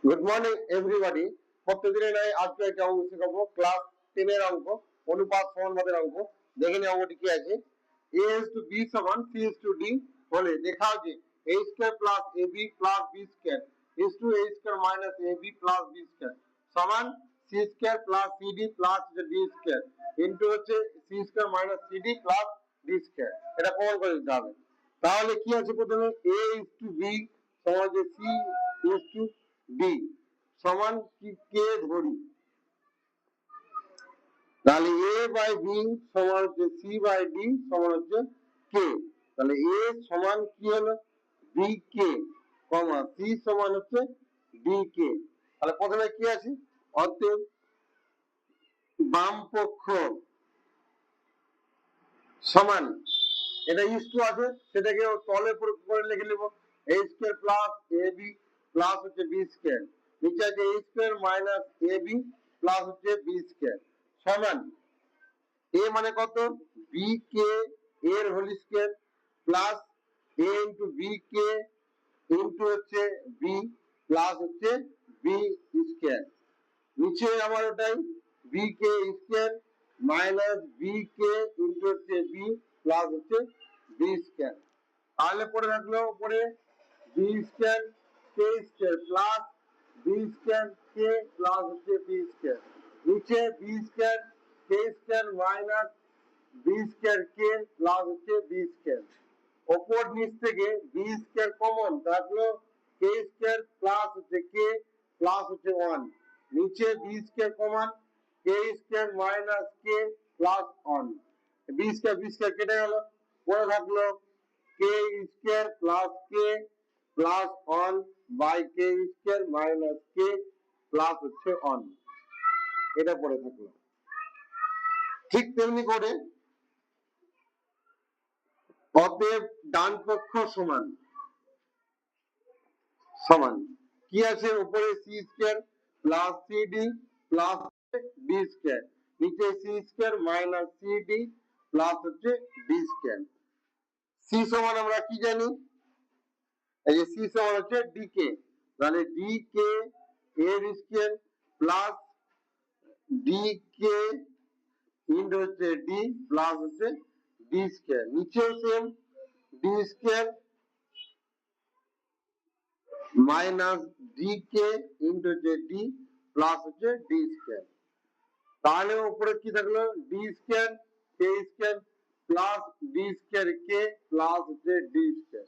Good morning everybody. প্রত্যেকদিনের নয় আজকে একটা অঙ্ক শেখাবো, ক্লাস 10 এর অঙ্ক, অনুপাত সমানুপাতের অঙ্ক। দেখে নিই অঙ্কটি কি আছে। a is to b সমান c is to d হলে দেখাও যে a square plus ab plus b square is to a square minus ab plus b square সমান c square plus cd plus d square into হচ্ছে c square minus cd plus d square. এটা প্রমাণ করে দিতে হবে। তাহলে কি আছে, প্রথমে a is to b সমান যে c is to d সমান কি কে ধরি, তাহলে a বাই b সমান হচ্ছে c বাই d সমান হচ্ছে k। তাহলে a সমান কি হলো bk, কমা c সমান হচ্ছে dk। তাহলে প্রথমে কি আছে, অতএব বাম পক্ষ সমান, এটা ইস টু আছে সেটাকে তলে করে লিখে নেব a square plus ab plus হচ্ছে b স্কয়ার, নিচে আছে a square minus ab plus হচ্ছে b স্কয়ার সমান a মানে কত bk এর whole square plus a into bk into হচ্ছে b প্লাস হচ্ছে b স্কয়ার, নিচে আমার ওটাই bk square minus bk into হচ্ছে b প্লাস হচ্ছে b স্কয়ার। তাহলে পড়ে থাকলো উপরে b square k square plus b square k plus হচ্ছে b স্কয়ার, নিচে b square k square minus b square k plus হচ্ছে b স্কয়ার। উপর নিচ থেকে b স্কয়ার কমন থাকলো k স্কয়ার প্লাস হচ্ছে k প্লাস হচ্ছে 1, নিচে b square common k square minus k plus 1, b square কেটে গেল, পড়ে থাকলো k square plus k plus 1 by k square minus k plus হচ্ছে 1, এটা পড়ে থাকলো। ঠিক তেমনি করে অতএব ডান পক্ষ সমান সমান কি আছে, উপরে c square plus cd plus d square, নিচে c square minus cd plus হচ্ছে d স্কয়ার। c সমান আমরা কি জানি, এই যে c সমান হচ্ছে dk, তাহলে dk এর স্কয়ার প্লাস dk ইনটু হচ্ছে d প্লাস হচ্ছে d স্কয়ার, নিচেও same d square minus dk into হচ্ছে d প্লাস হচ্ছে d স্কয়ার। তাহলে উপরে কি থাকলো d square k square plus d square k plus হচ্ছে d স্কয়ার,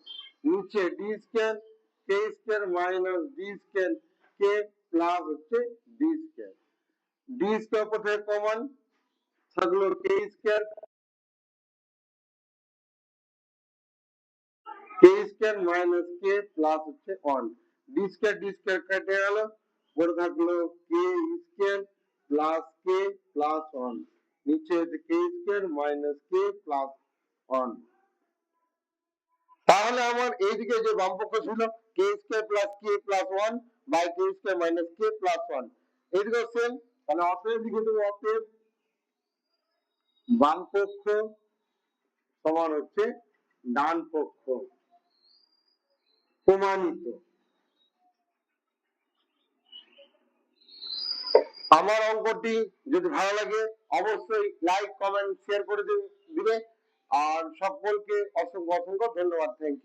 নিচে d square k square minus d square k plus হচ্ছে d স্কয়ার। d স্কয়ার উপরে কমন থাকলো k square minus k plus হচ্ছে 1, d স্কয়ার কেটে গেল, পড়ে থাকলো k square plus k plus 1, নিচে হচ্ছে k square minus k plus 1। তাহলে আমার এইদিকে যে বাম পক্ষ ছিল k square plus k plus 1 by k square minus k plus 1, এইদিকে সেম। তাহলে অতএব দিকে তো অতএব বাম পক্ষ সমান হচ্ছে ডান পক্ষ প্রমাণিত। আমার অঙ্কটি যদি ভালো লাগে অবশ্যই লাইক কমেন্ট শেয়ার করে দিবে, আর সকলকে অসংখ্য অসংখ্য ধন্যবাদ। Thank you.